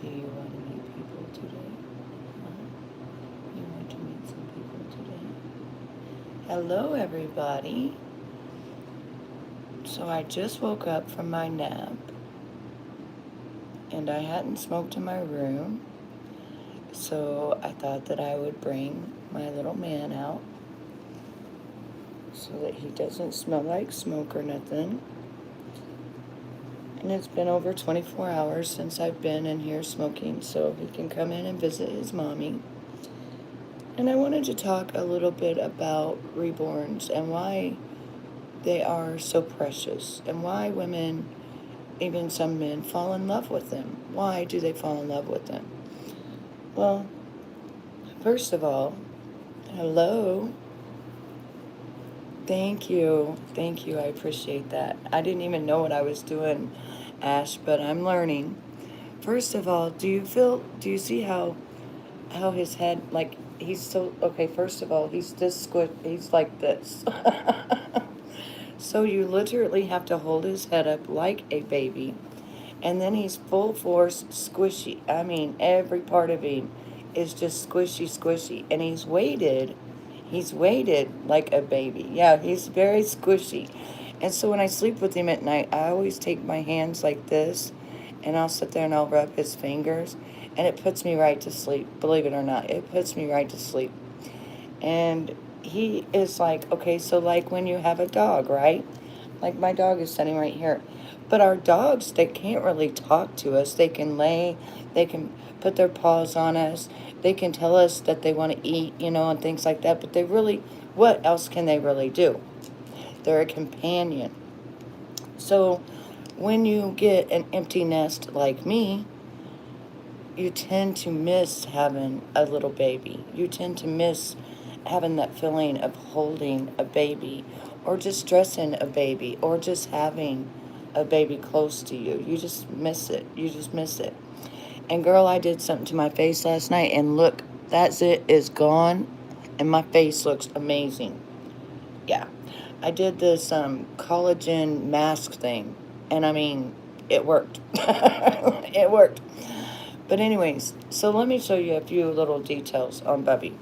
Do you want to meet people today? Huh? You want to meet some people today? Hello, everybody. So I just woke up from my nap, and I hadn't smoked in my room, so I thought that I would bring my little man out so that he doesn't smell like smoke or nothing. And it's been over 24 hours since I've been in here smoking, so he can come in and visit his mommy. And I wanted to talk a little bit about reborns and why they are so precious and why women, even some men, fall in love with them. Why do they fall in love with them? Well, first of all, hello. Thank you. Thank you. I appreciate that. I didn't even know what I was doing, Ash, but I'm learning. First of all, do you see how his head, like, he's so, okay, first of all, he's this squish, he's like this. So you literally have to hold his head up like a baby, and then he's full force squishy. I mean, every part of him is just squishy, squishy, and he's weighted like a baby. Yeah, he's very squishy. And so when I sleep with him at night, I always take my hands like this, and I'll sit there and I'll rub his fingers, and it puts me right to sleep. Believe it or not, it puts me right to sleep. And he is like, okay, so like when you have a dog, right? Like my dog is sitting right here. But our dogs, they can't really talk to us. They can lay, they can put their paws on us, they can tell us that they want to eat, and things like that. But they really, what else can they really do? They're a companion. So when you get an empty nest like me, you tend to miss having a little baby. You tend to miss having that feeling of holding a baby or just dressing a baby or just having a baby close to you. You just miss it. You just miss it. And girl, I did something to my face last night, and look, that's it, is gone, and my face looks amazing. Yeah. I did this collagen mask thing, and I mean, it worked. It worked. But anyways, so let me show you a few little details on Bubby.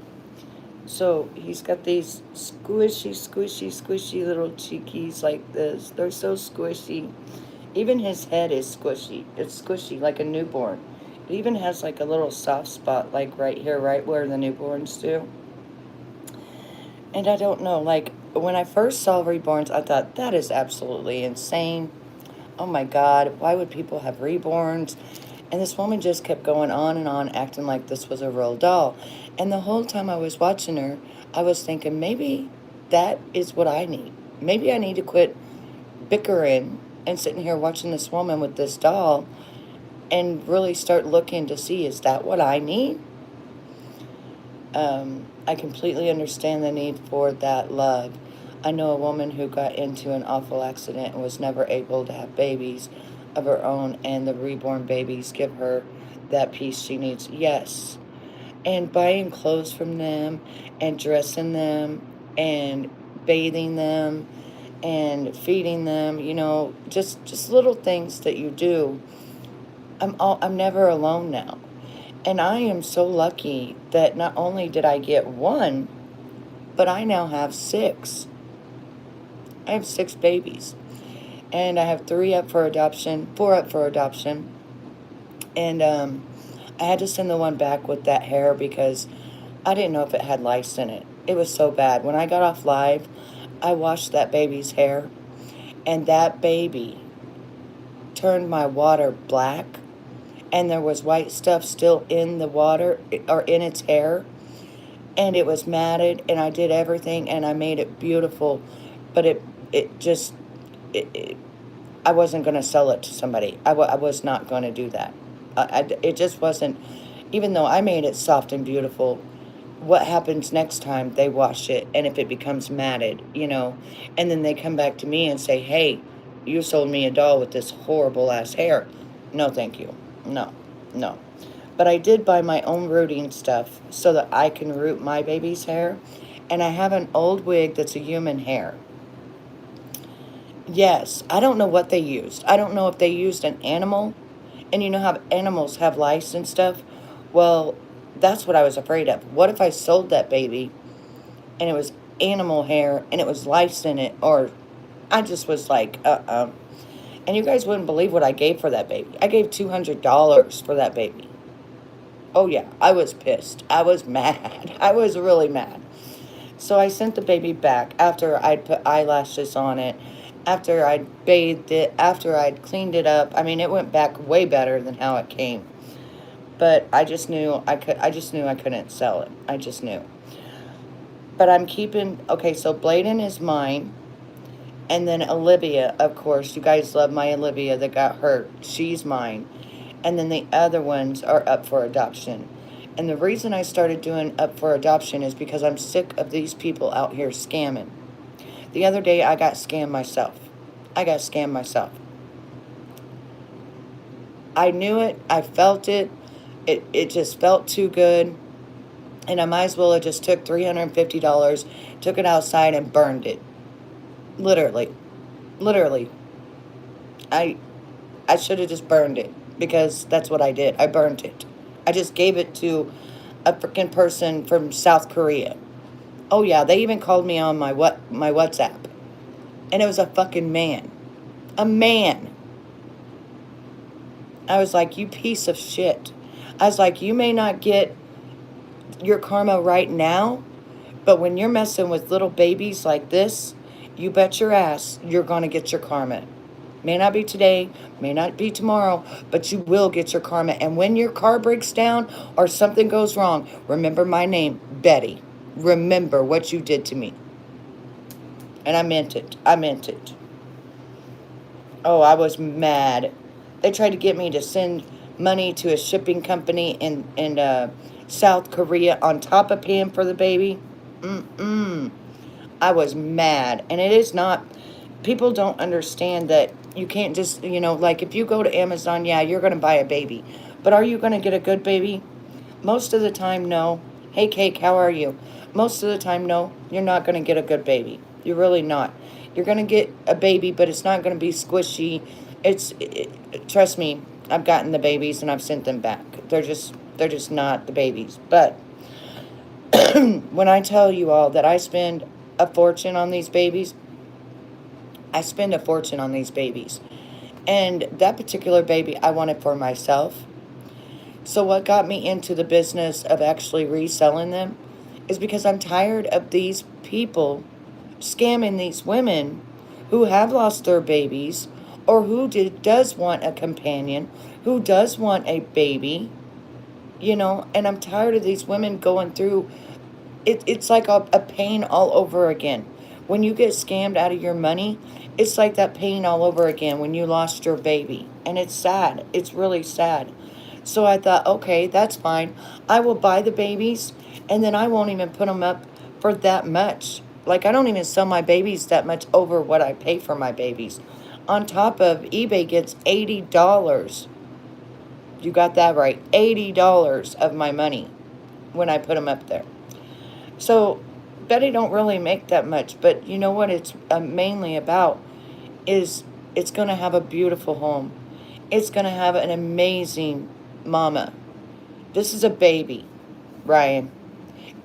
So he's got these squishy little cheekies like this. They're so squishy. Even his head is squishy. It's squishy like a newborn. It even has like a little soft spot like right here, right where the newborns do. And I don't know, like when I first saw reborns, I thought that is absolutely insane. Oh my God, why would people have reborns? And this woman just kept going on and on, acting like this was a real doll. And the whole time I was watching her, I was thinking, maybe that is what I need. Maybe I need to quit bickering and sitting here watching this woman with this doll and really start looking to see, is that what I need? I completely understand the need for that love. I know a woman who got into an awful accident and was never able to have babies of her own, and the reborn babies give her that peace she needs. Yes. And buying clothes from them and dressing them and bathing them and feeding them, just little things that you do. I'm never alone now. And I am so lucky that not only did I get one, but I now have six. I have six babies. And I have four up for adoption. And I had to send the one back with that hair because I didn't know if it had lice in it. It was so bad. When I got off live, I washed that baby's hair, and that baby turned my water black, and there was white stuff still in the water or in its hair, and it was matted, and I did everything, and I made it beautiful, but it just, it I wasn't going to sell it to somebody. I was not going to do that. It just wasn't, even though I made it soft and beautiful, what happens next time they wash it, and if it becomes matted, and then they come back to me and say, hey, you sold me a doll with this horrible ass hair. No, thank you. No, no. But I did buy my own rooting stuff so that I can root my baby's hair, and I have an old wig that's a human hair. Yes, I don't know what they used. I don't know if they used an animal And you know how animals have lice and stuff? Well, that's what I was afraid of. What if I sold that baby and it was animal hair and it was lice in it? Or I just was like, And you guys wouldn't believe what I gave for that baby. I gave $200 for that baby. Oh, yeah, I was pissed. I was mad. I was really mad. So I sent the baby back after I'd put eyelashes on it, after I'd bathed it, after I'd cleaned it up. I mean, it went back way better than how it came. But I just knew I couldn't sell it. I just knew. But I'm keeping, okay, so Bladen is mine. And then Olivia, of course, you guys love my Olivia that got hurt. She's mine. And then the other ones are up for adoption. And the reason I started doing up for adoption is because I'm sick of these people out here scamming. The other day, I got scammed myself. I knew it. I felt it. It just felt too good. And I might as well have just took $350, took it outside and burned it. Literally. Literally. I should have just burned it because that's what I did. I burned it. I just gave it to a freaking person from South Korea. Oh yeah, they even called me on my WhatsApp. And it was a fucking man. A man. I was like, you piece of shit. I was like, you may not get your karma right now, but when you're messing with little babies like this, you bet your ass you're going to get your karma. May not be today, may not be tomorrow, but you will get your karma. And when your car breaks down or something goes wrong, remember my name, Betty. Remember what you did to me. And I meant it. I meant it. Oh, I was mad. They tried to get me to send money to a shipping company in South Korea on top of paying for the baby. I was mad. And it is not, people don't understand that you can't just, like if you go to Amazon, yeah, you're going to buy a baby. But are you going to get a good baby? Most of the time, no. Hey, Cake, how are you? Most of the time, no. You're not going to get a good baby. You're really not. You're going to get a baby, but it's not going to be squishy. Trust me, I've gotten the babies and I've sent them back. They're just not the babies. But when I tell you all that I spend a fortune on these babies, I spend a fortune on these babies. And that particular baby I wanted for myself. So what got me into the business of actually reselling them is because I'm tired of these people scamming these women who have lost their babies or who does want a companion, who does want a baby, and I'm tired of these women going through, it's like a pain all over again. When you get scammed out of your money, it's like that pain all over again when you lost your baby. And it's sad. It's really sad. So I thought, okay, that's fine. I will buy the babies, and then I won't even put them up for that much. Like, I don't even sell my babies that much over what I pay for my babies. On top of, eBay gets $80. You got that right. $80 of my money when I put them up there. So Betty don't really make that much, but you know what it's mainly about is it's going to have a beautiful home. It's going to have an amazing mama. This is a baby, Ryan.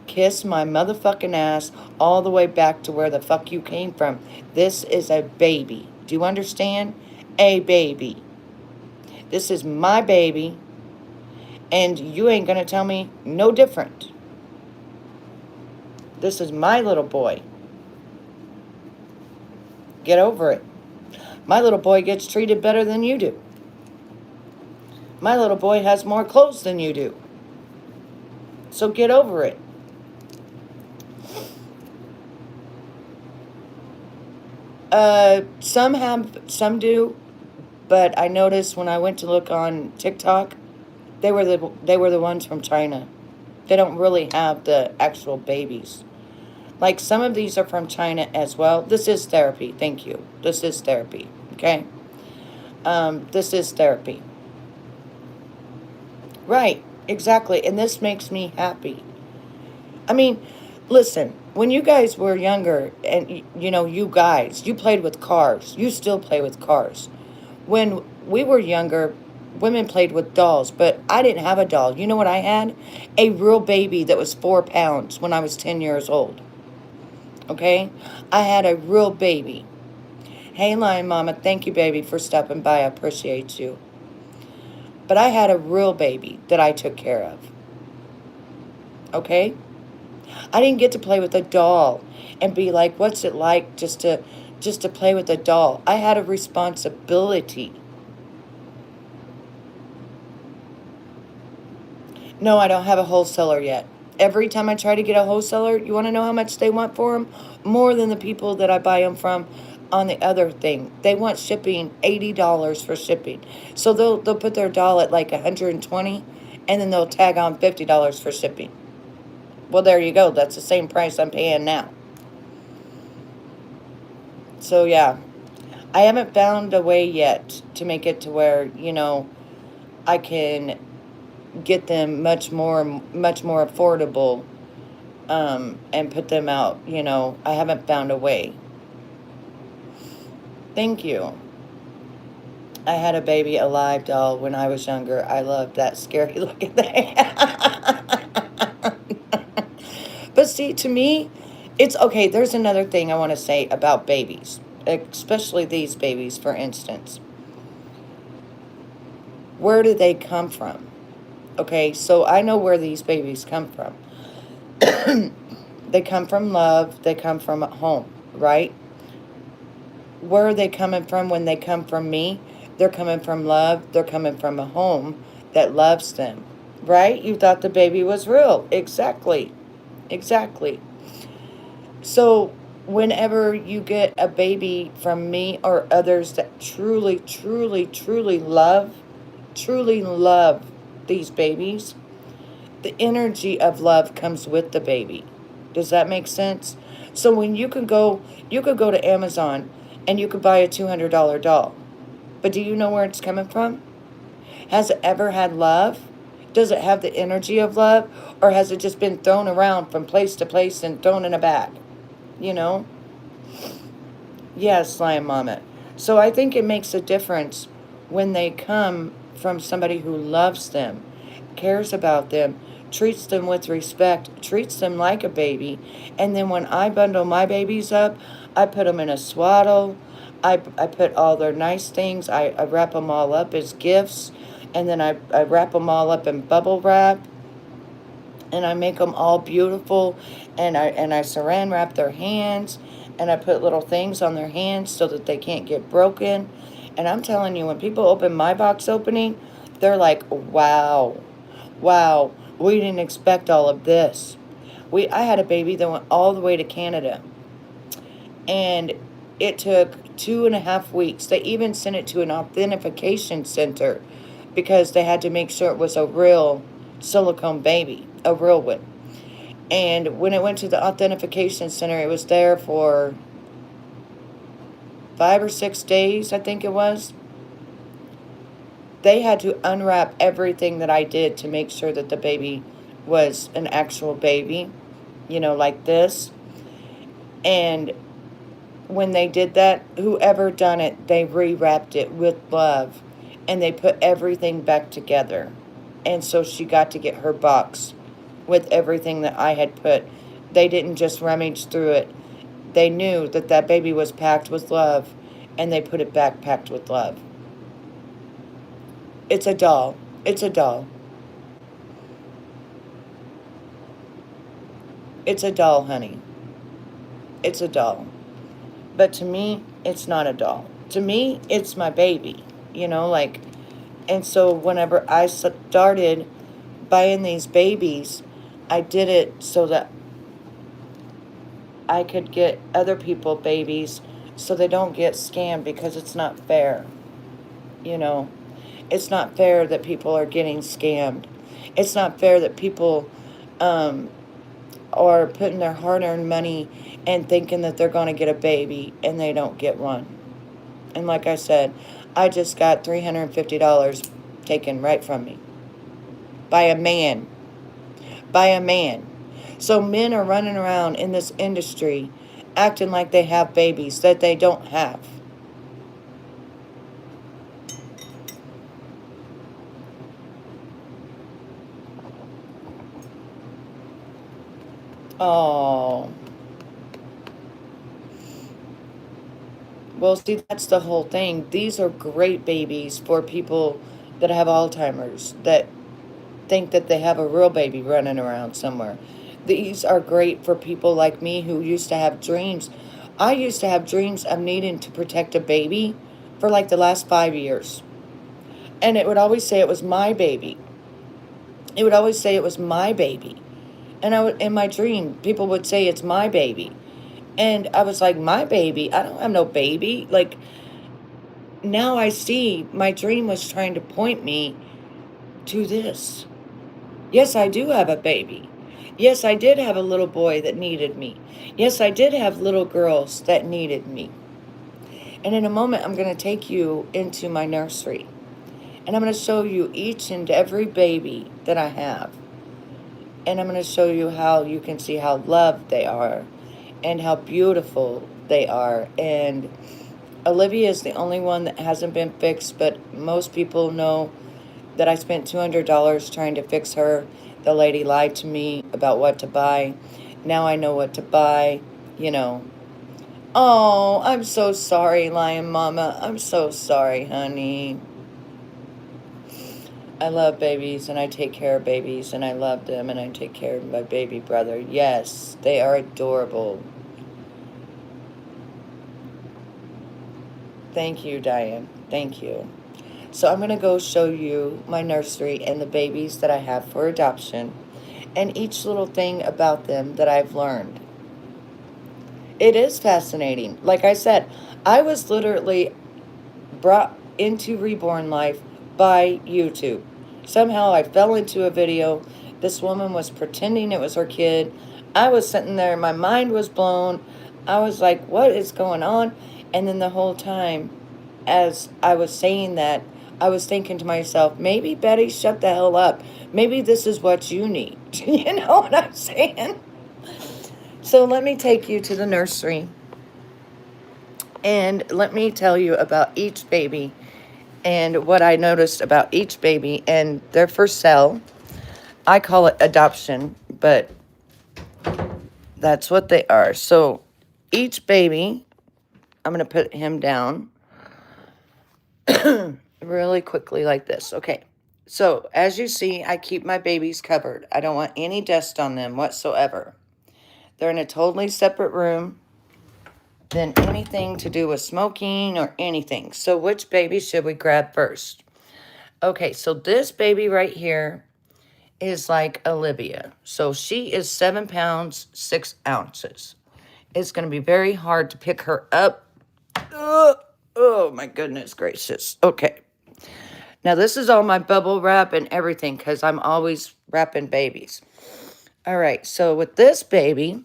Kiss my motherfucking ass all the way back to where the fuck you came from. This is a baby. Do you understand? A baby. This is my baby, and you ain't going to tell me no different. This is my little boy. Get over it. My little boy gets treated better than you do. My little boy has more clothes than you do. So get over it. Some do, but I noticed when I went to look on TikTok, they were the ones from China. They don't really have the actual babies. Like, some of these are from China as well. This is therapy. Thank you. This is therapy. Okay? This is therapy. Right. Exactly. And this makes me happy. I mean, listen, when you guys were younger, and, you guys, you played with cars. You still play with cars. When we were younger, women played with dolls, but I didn't have a doll. You know what I had? A real baby that was 4 pounds when I was 10 years old. Okay? I had a real baby. Hey, Lion Mama, thank you, baby, for stopping by. I appreciate you. But I had a real baby that I took care of. Okay? I didn't get to play with a doll and be like, what's it like just to play with a doll? I had a responsibility. No, I don't have a wholesaler yet. Every time I try to get a wholesaler, you want to know how much they want for them? More than the people that I buy them from on the other thing. They want shipping, $80 for shipping. So they'll put their doll at like 120, and then they'll tag on $50 for shipping. Well, there you go. That's the same price I'm paying now. So yeah, I haven't found a way yet to make it to where, I can get them much more affordable, and put them out. I haven't found a way. Thank you. I had a baby alive doll when I was younger. I loved that scary looking thing. But see, to me, it's okay. There's another thing I want to say about babies, especially these babies, for instance. Where do they come from? Okay, so I know where these babies come from. They come from love, they come from home, right? Where are they coming from when they come from me? They're coming from love, they're coming from a home that loves them, right? You thought the baby was real. Exactly. Exactly. So, whenever you get a baby from me or others that truly, truly, truly love these babies, the energy of love comes with the baby. Does that make sense? So when you could go to Amazon and you could buy a $200 doll. But do you know where it's coming from? Has it ever had love? Does it have the energy of love? Or has it just been thrown around from place to place and thrown in a bag? You know? Yes, Lion Mama. So I think it makes a difference when they come from somebody who loves them, cares about them, treats them with respect, treats them like a baby. And then when I bundle my babies up, I put them in a swaddle. I put all their nice things. I wrap them all up as gifts. And then I wrap them all up in bubble wrap. And I make them all beautiful. And I saran wrap their hands. And I put little things on their hands so that they can't get broken. And I'm telling you, when people open my box opening, they're like, wow, wow, we didn't expect all of this. I had a baby that went all the way to Canada. And it took 2.5 weeks. They even sent it to an authentication center because they had to make sure it was a real silicone baby, a real one. And when it went to the authentication center, it was there for 5 or 6 days, I think it was. They had to unwrap everything that I did to make sure that the baby was an actual baby, like this. And when they did that, whoever done it, they rewrapped it with love. And they put everything back together. And so she got to get her box with everything that I had put. They didn't just rummage through it. They knew that that baby was packed with love, and they put it back packed with love. It's a doll. It's a doll. It's a doll, honey. It's a doll. But to me, it's not a doll. To me, it's my baby. And so whenever I started buying these babies, I did it so that I could get other people babies so they don't get scammed, because it's not fair. You know, it's not fair that people are getting scammed. It's not fair that people are putting their hard-earned money and thinking that they're going to get a baby and they don't get one. And like I said, I just got $350 taken right from me by a man. By a man. So men are running around in this industry acting like they have babies that they don't have. Oh, well, see, that's the whole thing. These are great babies for people that have Alzheimer's, that think that they have a real baby running around somewhere. These are great for people like me who used to have dreams. I used to have dreams of needing to protect a baby for like the last 5 years. And it would always say it was my baby. It would always say it was my baby. And I would, in my dream, people would say it's my baby. And I was like, my baby? I don't have no baby. Like, now I see my dream was trying to point me to this. Yes, I do have a baby. Yes, I did have a little boy that needed me. Yes, I did have little girls that needed me. And in a moment, I'm going to take you into my nursery. And I'm going to show you each and every baby that I have. And I'm going to show you how you can see how loved they are and how beautiful they are. And Olivia is the only one that hasn't been fixed, but most people know that I spent $200 trying to fix her. The lady lied to me about what to buy. Now I know what to buy, you know. Oh, I'm so sorry, Lion Mama. I'm so sorry, honey. I love babies and I take care of babies and I love them and I take care of my baby brother. Yes, they are adorable. Thank you, Diane. Thank you. So I'm going to go show you my nursery and the babies that I have for adoption and each little thing about them that I've learned. It is fascinating. Like I said, I was literally brought into reborn life by YouTube. Somehow I fell into a video. This woman was pretending it was her kid. I was sitting there, my mind was blown. I was like, what is going on? And then the whole time, as I was saying that, I was thinking to myself, maybe Betty, shut the hell up. Maybe this is what you need. You know what I'm saying? So let me take you to the nursery and let me tell you about each baby and what I noticed about each baby. And they're for sale. I call it adoption, but that's what they are. So each baby, I'm going to put him down really quickly like this. Okay. So as you see, I keep my babies covered. I don't want any dust on them whatsoever. They're in a totally separate room than anything to do with smoking or anything. So which baby should we grab first? Okay, so this baby right here is like Olivia. So she is 7 pounds, 6 ounces. It's going to be very hard to pick her up. Oh, my goodness gracious. Okay. Now, this is all my bubble wrap and everything because I'm always wrapping babies. All right, so with this baby,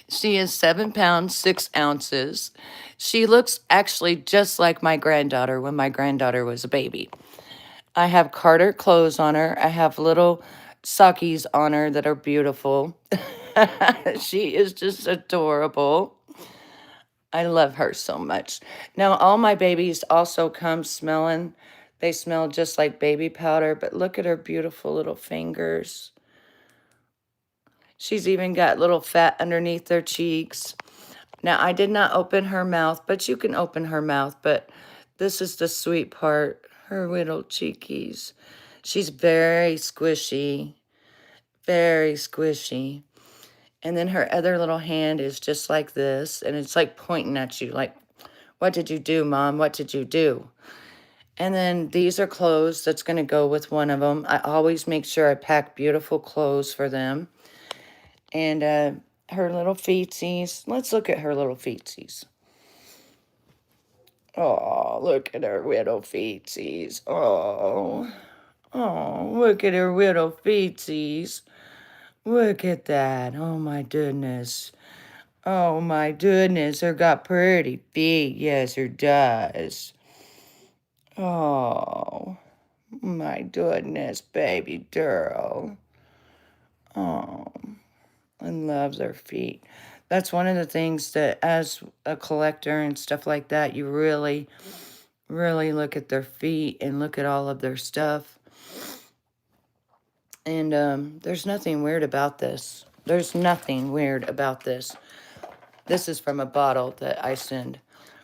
she is 7 pounds, 6 ounces. She looks actually just like my granddaughter when my granddaughter was a baby. I have Carter clothes on her. I have little sockies on her that are beautiful. She is just adorable. I love her so much. Now, all my babies also come smelling. They smell just like baby powder, but look at her beautiful little fingers. She's even got little fat underneath their cheeks. Now, I did not open her mouth, but you can open her mouth, but this is the sweet part. Her little cheekies. She's very squishy, very squishy. And then her other little hand is just like this, and it's like pointing at you, like, what did you do, Mom? What did you do? And then these are clothes that's going to go with one of them. I always make sure I pack beautiful clothes for them. And her little feetsies. Let's look at her little feetsies. Oh, look at her little feetsies. Oh, oh, look at her little feetsies. Look at that. Oh, my goodness. Oh, my goodness. Her got pretty feet. Yes, her does. Oh, my goodness, baby girl. Oh, I love their feet. That's one of the things that, as a collector and stuff like that, you really, really look at their feet and look at all of their stuff. And there's nothing weird about this. There's nothing weird about this. This is from a bottle that I send.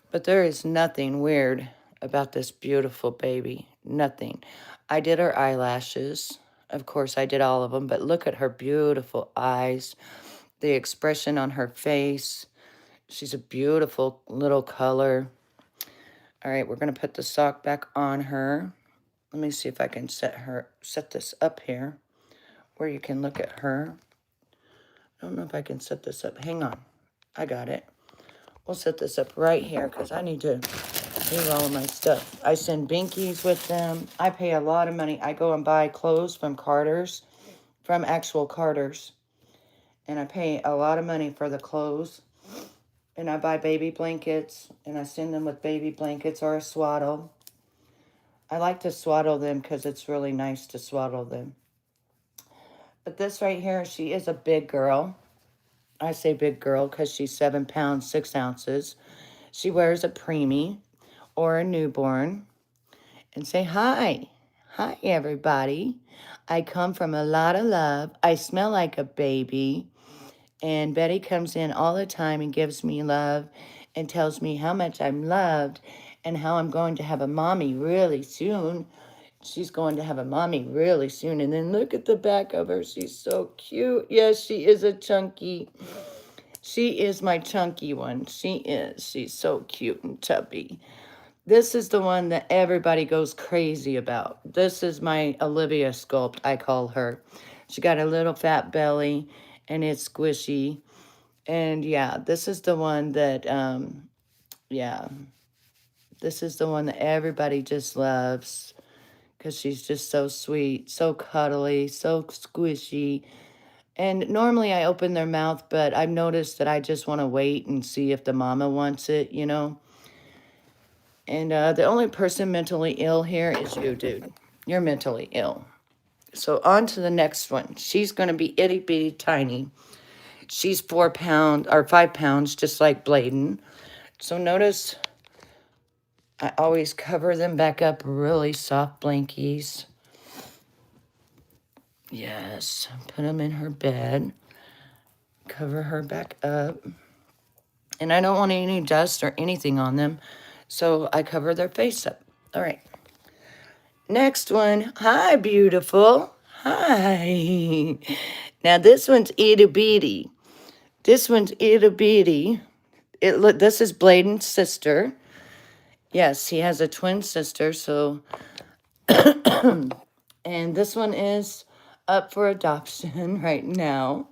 But there is nothing weird about this beautiful baby. Nothing. I did her eyelashes. Of course, I did all of them. But look at her beautiful eyes. The expression on her face. She's a beautiful little color. All right, we're going to put the sock back on her. Let me see if I can set this up here where you can look at her. I don't know if I can set this up. Hang on. I got it. We'll set this up right here because I need to move all of my stuff. I send binkies with them. I pay a lot of money. I go and buy clothes from Carter's, from actual Carter's. And I pay a lot of money for the clothes. And I buy baby blankets. And I send them with baby blankets or a swaddle. I like to swaddle them because it's really nice to swaddle them. But this right here, she is a big girl. I say big girl because she's 7 pounds, 6 ounces. She wears a preemie or a newborn. And say hi. Hi, everybody. I come from a lot of love. I smell like a baby. And Betty comes in all the time and gives me love and tells me how much I'm loved and how I'm going to have a mommy really soon. She's going to have a mommy really soon. And then look at the back of her. She's so cute. Yes, she is a chunky. She is my chunky one. She is. She's so cute and chubby. This is the one that everybody goes crazy about. This is my Olivia sculpt, I call her. She got a little fat belly, and it's squishy. And yeah, this is the one that, yeah, this is the one that everybody just loves because she's just so sweet, so cuddly, so squishy. And normally I open their mouth, but I've noticed that I just want to wait and see if the mama wants it, you know. And the only person mentally ill here is you, dude. You're mentally ill. So on to the next one. She's going to be itty bitty tiny. She's 4 pounds or 5 pounds, just like Bladen. So notice I always cover them back up really soft blankies. Yes, put them in her bed. Cover her back up. And I don't want any dust or anything on them. So I cover their face up. All right. Next one. Hi, beautiful. Hi. Now this one's itty bitty. This one's itty bitty. This is Bladen's sister. Yes, he has a twin sister. So, and this one is up for adoption right now.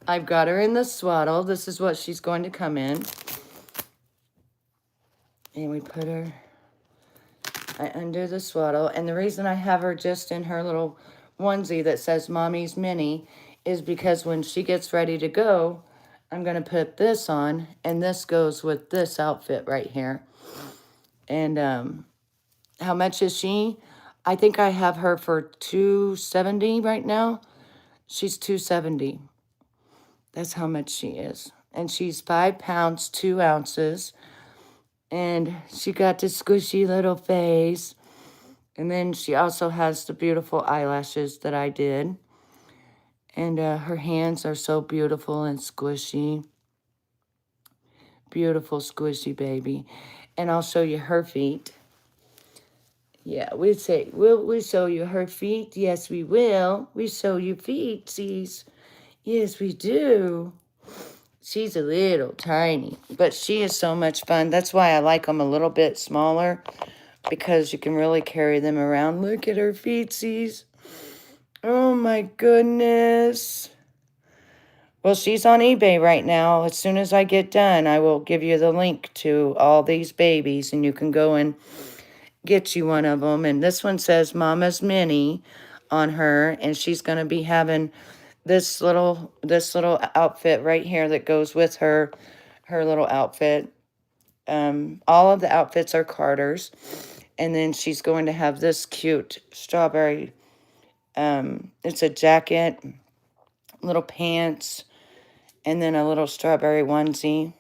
I've got her in the swaddle. This is what she's going to come in. And we put her. I undo the swaddle. And the reason I have her just in her little onesie that says Mommy's Mini is because when she gets ready to go, I'm going to put this on. And this goes with this outfit right here. And how much is she? I think I have her for $270 right now. She's $270. That's how much she is. And she's 5 pounds, 2 ounces. And she got this squishy little face. And then she also has the beautiful eyelashes that I did. And her hands are so beautiful and squishy. Beautiful, squishy baby. And I'll show you her feet. Yeah, we say, will we show you her feet? Yes, we will. We show you feetsies. Yes, we do. She's a little tiny, but she is so much fun. That's why I like them a little bit smaller, because you can really carry them around. Look at her feetsies. Oh my goodness. Well, she's on eBay right now. As soon as I get done, I will give you the link to all these babies, and you can go and get you one of them. And this one says Mama's Mini on her, and she's going to be having this little outfit right here that goes with her little outfit. All of the outfits are Carter's. And then she's going to have this cute strawberry, it's a jacket, little pants, and then a little strawberry onesie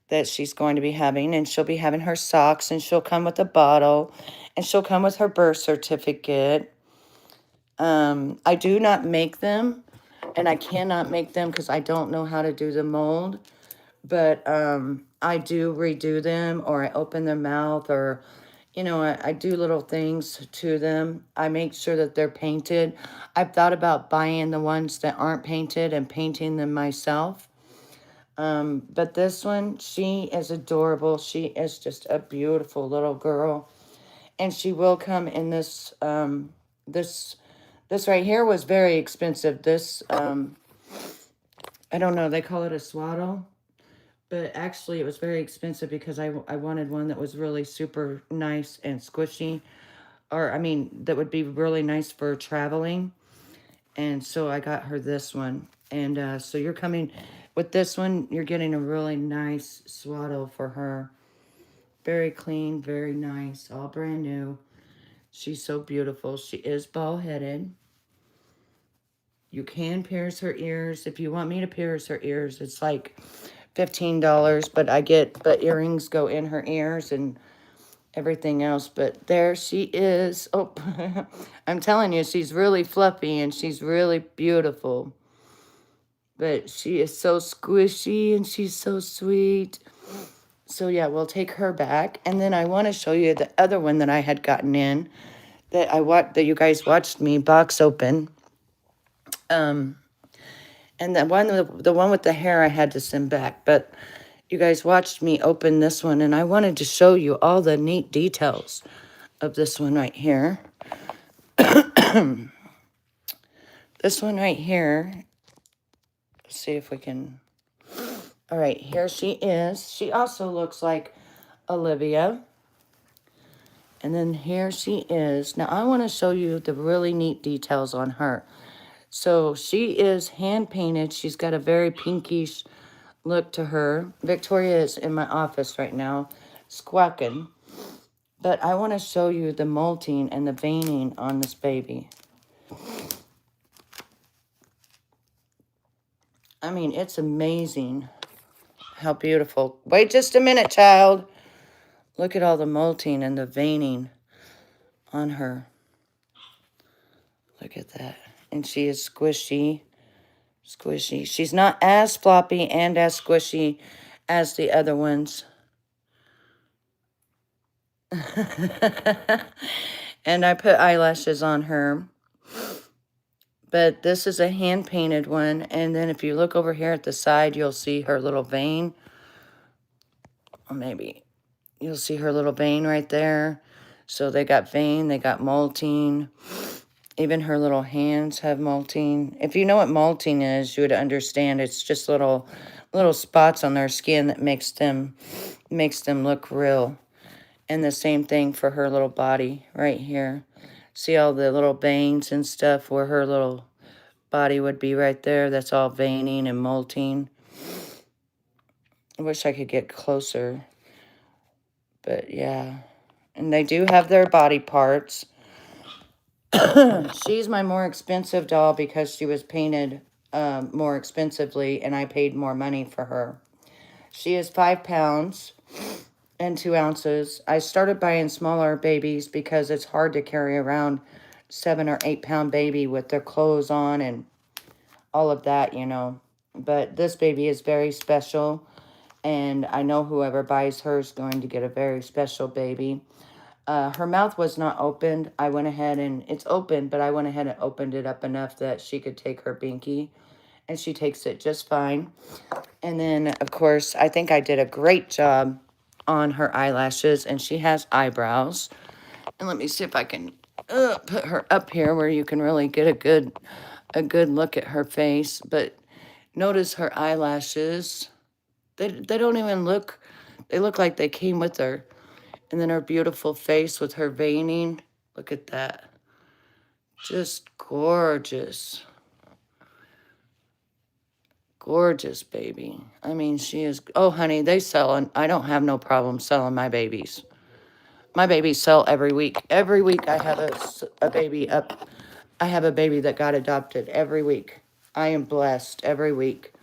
that she's going to be having. And she'll be having her socks, and she'll come with a bottle, and she'll come with her birth certificate. I do not make them, and I cannot make them because I don't know how to do the mold. But I do redo them, or I open their mouth, or I do little things to them. I make sure that they're painted. I've thought about buying the ones that aren't painted and painting them myself. But this one, she is adorable. She is just a beautiful little girl. And she will come in this this right here was very expensive. This I don't know, they call it a swaddle, but actually it was very expensive because I wanted one that was really super nice and squishy, or I mean that would be really nice for traveling. And so I got her this one. And so you're coming with this one, you're getting a really nice swaddle for her. Very clean, very nice, all brand new. She's so beautiful. She is bald headed. You can pierce her ears. If you want me to pierce her ears, it's like $15, but earrings go in her ears and everything else. But there she is. Oh, I'm telling you, she's really fluffy and she's really beautiful. But she is so squishy and she's so sweet. So yeah, we'll take her back. And then I want to show you the other one that I had gotten in that you guys watched me box open. And the one with the hair I had to send back, but you guys watched me open this one, and I wanted to show you all the neat details of this one right here. This one right here. Let's see if we can. All right, here she is. She also looks like Olivia. And then here she is. Now I want to show you the really neat details on her. So she is hand painted. She's got a very pinkish look to her. Victoria is in my office right now, squawking. But I want to show you the molting and the veining on this baby. I mean, it's amazing how beautiful. Wait just a minute, child. Look at all the molting and the veining on her. Look at that. And she is squishy. Squishy. She's not as floppy and as squishy as the other ones. And I put eyelashes on her. But this is a hand-painted one. And then if you look over here at the side, you'll see her little vein. Or maybe you'll see her little vein right there. So they got vein, they got molting. Even her little hands have molting. If you know what molting is, you would understand it's just little spots on their skin that makes them look real. And the same thing for her little body right here. See all the little veins and stuff where her little body would be right there. That's all veining and molting. I wish I could get closer. But yeah. And they do have their body parts. She's my more expensive doll because she was painted more expensively and I paid more money for her. She is 5 pounds and 2 ounces. I started buying smaller babies because it's hard to carry around 7 or 8 pound baby with their clothes on and all of that, But this baby is very special, and I know whoever buys her is going to get a very special baby. Her mouth was not opened. I went ahead and it's open, but I went ahead and opened it up enough that she could take her binky, and she takes it just fine. And then, of course, I think I did a great job on her eyelashes, and she has eyebrows. And let me see if I can put her up here where you can really get a good look at her face. But notice her eyelashes. They don't even look, they look like they came with her. And then her beautiful face with her veining. Look at that. Just gorgeous. Gorgeous baby. I mean, she is, oh honey, they sell, and I don't have no problem selling my babies. My babies sell every week. Every week I have a baby up. I have a baby that got adopted every week. I am blessed every week.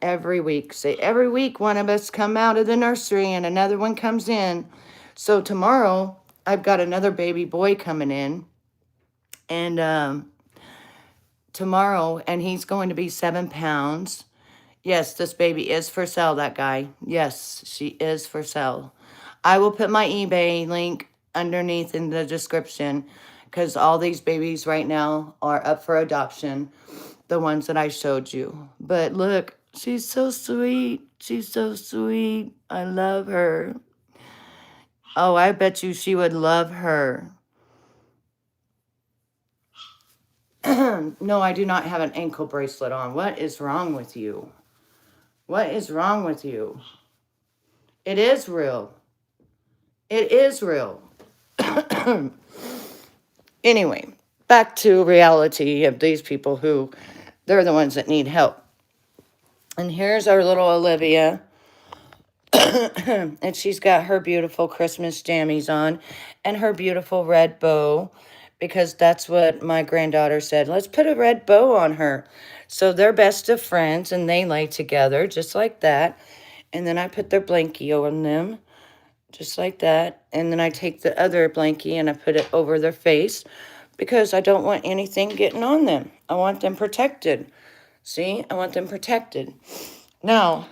Every week. Say, every week one of us come out of the nursery and another one comes in. So tomorrow I've got another baby boy coming in. And tomorrow, and he's going to be 7 pounds. Yes, this baby is for sale, that guy. Yes, she is for sale. I will put my eBay link underneath in the description because all these babies right now are up for adoption, the ones that I showed you. But look, she's so sweet. She's so sweet. I love her. Oh, I bet you she would love her. No, I do not have an ankle bracelet on. What is wrong with you? What is wrong with you? It is real. It is real. Anyway, back to reality of these people who, they're the ones that need help. And here's our little Olivia. And she's got her beautiful Christmas jammies on and her beautiful red bow because that's what my granddaughter said. Let's put a red bow on her. So they're best of friends and they lay together just like that. And then I put their blankie on them just like that. And then I take the other blankie and I put it over their face because I don't want anything getting on them. I want them protected. See, I want them protected. Now,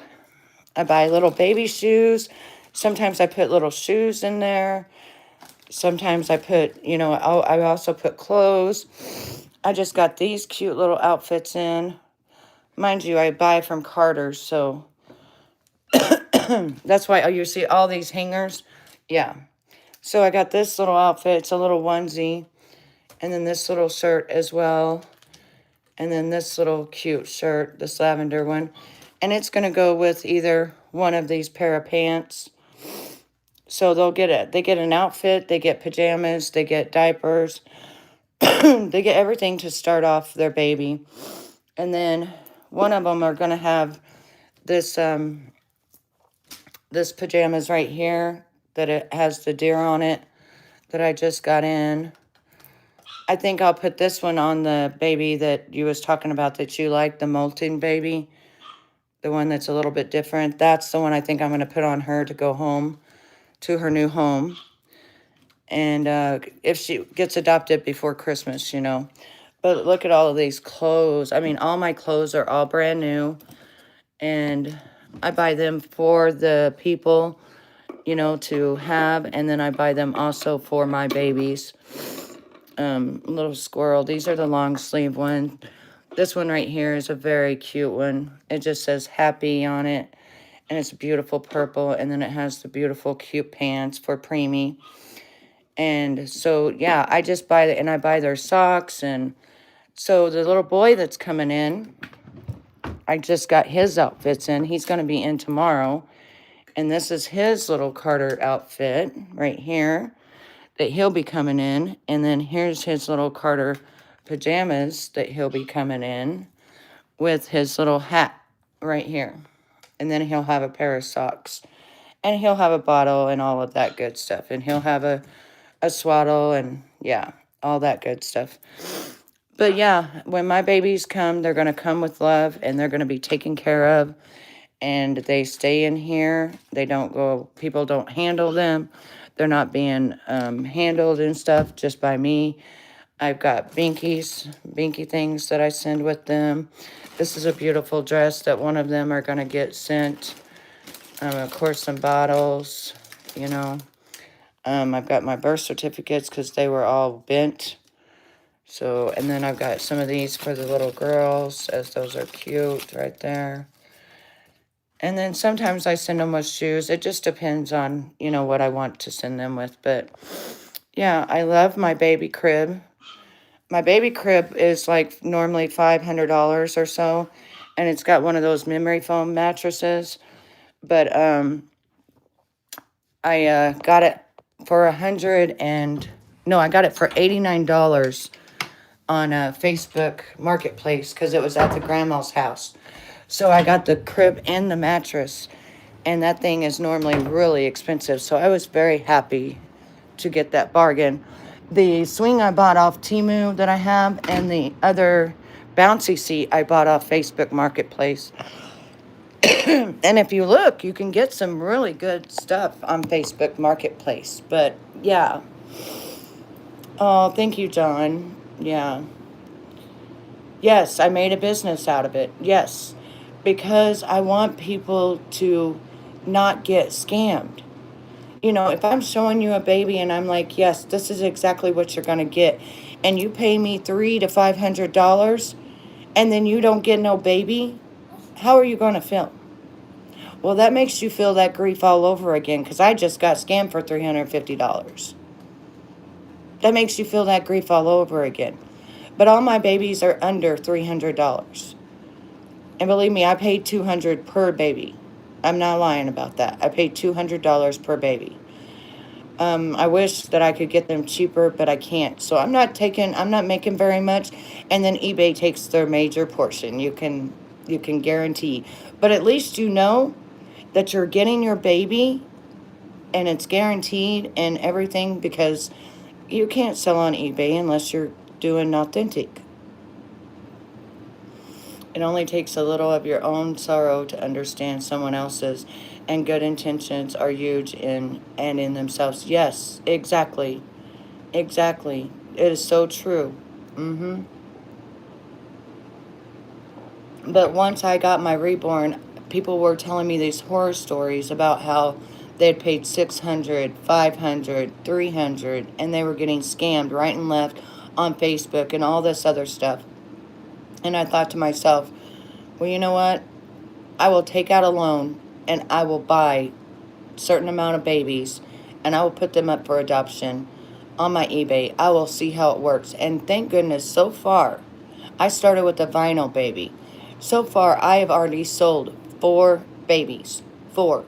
I buy little baby shoes. Sometimes I put little shoes in there. Sometimes I put, I also put clothes. I just got these cute little outfits in. Mind you, I buy from Carter's, so that's why you see all these hangers. Yeah. So I got this little outfit. It's a little onesie. And then this little shirt as well. And then this little cute shirt, this lavender one. And it's going to go with either one of these pair of pants. So they get an outfit, they get pajamas, they get diapers. They get everything to start off their baby. And then one of them are going to have this this pajamas right here that it has the deer on it that I just got in. I think I'll put this one on the baby that you was talking about that you like, the molting baby. The one that's a little bit different. That's the one I think I'm going to put on her to go home, to her new home. And if she gets adopted before Christmas, But look at all of these clothes. I mean, all my clothes are all brand new. And I buy them for the people, to have. And then I buy them also for my babies. Little squirrel. These are the long sleeve ones. This one right here is a very cute one. It just says happy on it. And it's beautiful purple. And then it has the beautiful cute pants for preemie. And so, yeah, I just buy it. And I buy their socks. And so the little boy that's coming in, I just got his outfits in. He's going to be in tomorrow. And this is his little Carter outfit right here that he'll be coming in. And then here's his little Carter pajamas that he'll be coming in with his little hat right here. And then he'll have a pair of socks. And he'll have a bottle and all of that good stuff. And he'll have a swaddle and, yeah, all that good stuff. But, yeah, when my babies come, they're going to come with love. And they're going to be taken care of. And they stay in here. They don't go, people don't handle them. They're not being handled and stuff just by me. I've got binky things that I send with them. This is a beautiful dress that one of them are going to get sent. Of course, some bottles, I've got my birth certificates because they were all bent. So, and then I've got some of these for the little girls, as those are cute right there. And then sometimes I send them with shoes. It just depends on, what I want to send them with. But, yeah, I love my baby crib. My baby crib is like normally $500 or so. And it's got one of those memory foam mattresses. But I got it for I got it for $89 on Facebook Marketplace because it was at the grandma's house. So I got the crib and the mattress, and that thing is normally really expensive. So I was very happy to get that bargain. The swing I bought off Temu that I have, and the other bouncy seat I bought off Facebook Marketplace. And if you look, you can get some really good stuff on Facebook Marketplace. But, yeah. Oh, thank you, John. Yeah. Yes, I made a business out of it. Yes. Because I want people to not get scammed. If I'm showing you a baby and I'm like, yes, this is exactly what you're gonna get, and you pay me $300 to $500, and then you don't get no baby, how are you gonna feel? Well, that makes you feel that grief all over again because I just got scammed for $350. That makes you feel that grief all over again. But all my babies are under $300. And believe me, I paid $200 per baby. I'm not lying about that. I paid $200 per baby. I wish that I could get them cheaper, but I can't. So I'm not making very much, and then eBay takes their major portion. You can guarantee. But at least you know that you're getting your baby and it's guaranteed and everything, because you can't sell on eBay unless you're doing authentic. It only takes a little of your own sorrow to understand someone else's, and good intentions are huge in themselves. Yes, exactly. Exactly. It is so true. But once I got my reborn, people were telling me these horror stories about how they'd paid 600, 500, 300, and they were getting scammed right and left on Facebook and all this other stuff. And I thought to myself, well, you know what? I will take out a loan and I will buy a certain amount of babies and I will put them up for adoption on my eBay. I will see how it works. And thank goodness, so far, I started with a vinyl baby. So far, I have already sold 4 babies. 4.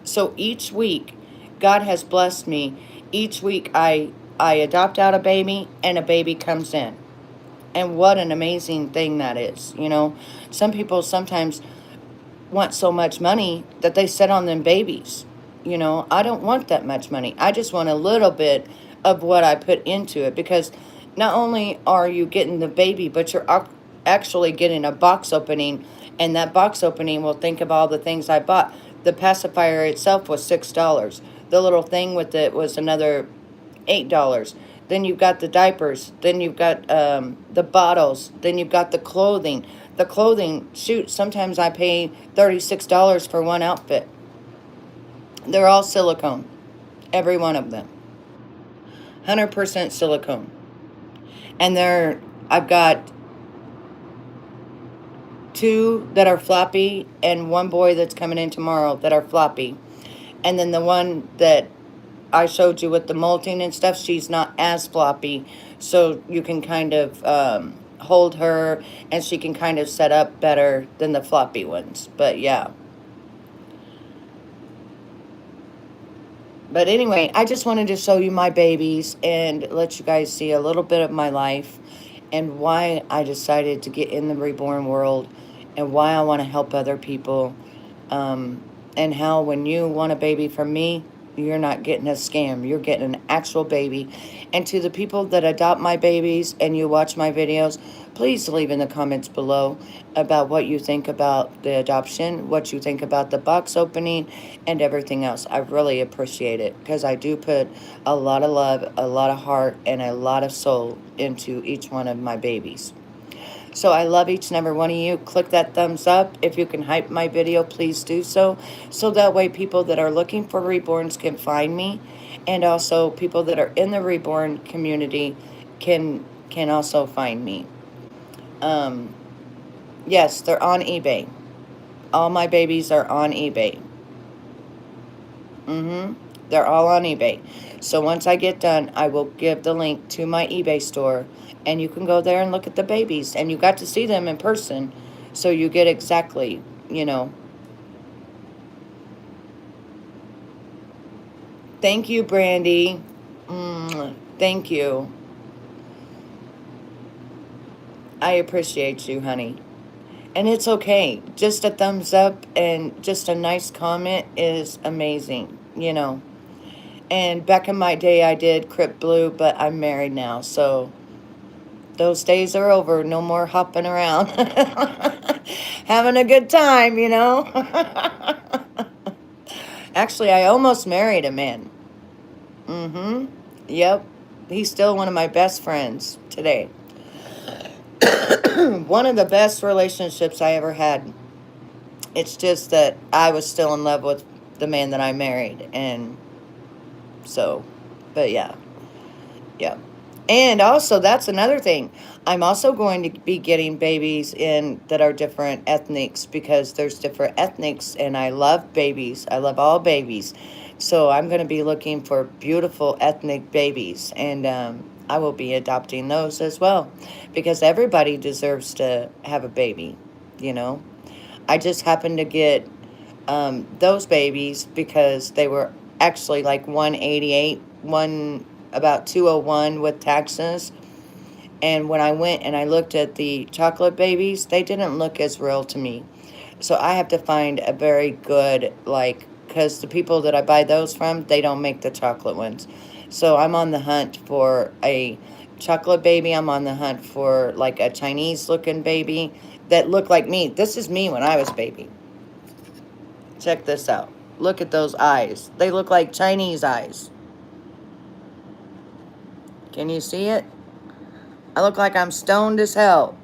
So each week, God has blessed me. Each week, I adopt out a baby and a baby comes in. And what an amazing thing that is. Some people sometimes want so much money that they sit on them babies. I don't want that much money. I just want a little bit of what I put into it, because not only are you getting the baby, but you're actually getting a box opening, and that box opening will think of all the things I bought. The pacifier itself was $6. The little thing with it was another $8. Then you've got the diapers. Then you've got the bottles. Then you've got the clothing. The clothing, shoot, sometimes I pay $36 for one outfit. They're all silicone, every one of them. 100% silicone. And I've got 2 that are floppy and 1 boy that's coming in tomorrow that are floppy. And then the one that I showed you with the molting and stuff, she's not as floppy, so you can kind of hold her, and she can kind of set up better than the floppy ones. But yeah. But anyway, I just wanted to show you my babies and let you guys see a little bit of my life and why I decided to get in the reborn world and why I want to help other people. And how when you want a baby from me, you're not getting a scam. You're getting an actual baby. And to the people that adopt my babies and you watch my videos, please leave in the comments below about what you think about the adoption, what you think about the box opening, and everything else. I really appreciate it because I do put a lot of love, a lot of heart, and a lot of soul into each one of my babies. So I love each and every one of you. Click that thumbs up. If you can hype my video, please do so. So that way people that are looking for reborns can find me. And also people that are in the reborn community can also find me. Yes, they're on eBay. All my babies are on eBay. They're all on eBay. So once I get done, I will give the link to my eBay store, and you can go there and look at the babies, and you got to see them in person, so you get exactly, Thank you, Brandy. Thank you. I appreciate you, honey. And it's okay. Just a thumbs up and just a nice comment is amazing. And back in my day, I did Crip Blue, but I'm married now, so those days are over. No more hopping around. Having a good time. Actually, I almost married a man. Yep. He's still one of my best friends today. One of the best relationships I ever had. It's just that I was still in love with the man that I married. And so, but yeah. Yeah. And also, that's another thing. I'm also going to be getting babies in that are different ethnics because there's different ethnics, and I love babies. I love all babies. So I'm going to be looking for beautiful ethnic babies, and I will be adopting those as well because everybody deserves to have a baby, you know. I just happened to get those babies because they were actually like 188, about 201 with taxes. And when I went and I looked at the chocolate babies, they didn't look as real to me. So I have to find a very good, like, because the people that I buy those from, they don't make the chocolate ones. So I'm on the hunt for a chocolate baby. I'm on the hunt for like a Chinese looking baby that look like me. This is me when I was baby. Check this out. Look at those eyes. They look like Chinese eyes. Can you see it? I look like I'm stoned as hell.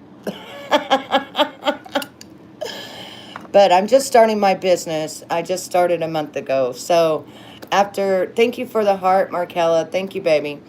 But I'm just starting my business. I just started a month ago. So thank you for the heart, Markella. Thank you, baby.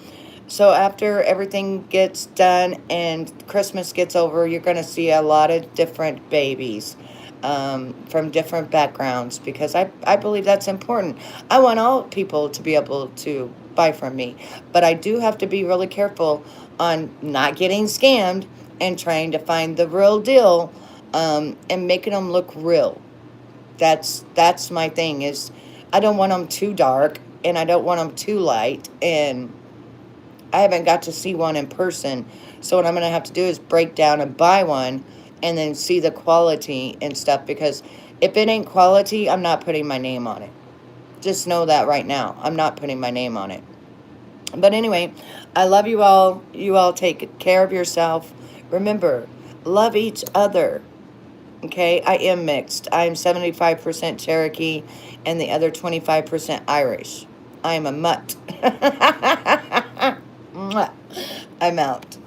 So after everything gets done and Christmas gets over, you're going to see a lot of different babies from different backgrounds because I believe that's important. I want all people to be able to buy from me. But I do have to be really careful on not getting scammed and trying to find the real deal and making them look real. That's my thing is I don't want them too dark and I don't want them too light, and I haven't got to see one in person. So what I'm going to have to do is break down and buy one and then see the quality and stuff, because if it ain't quality, I'm not putting my name on it. Just know that right now. I'm not putting my name on it. But anyway, I love you all. You all take care of yourself. Remember, love each other. Okay, I am mixed. I am 75% Cherokee and the other 25% Irish. I am a mutt. Mwah. I'm out.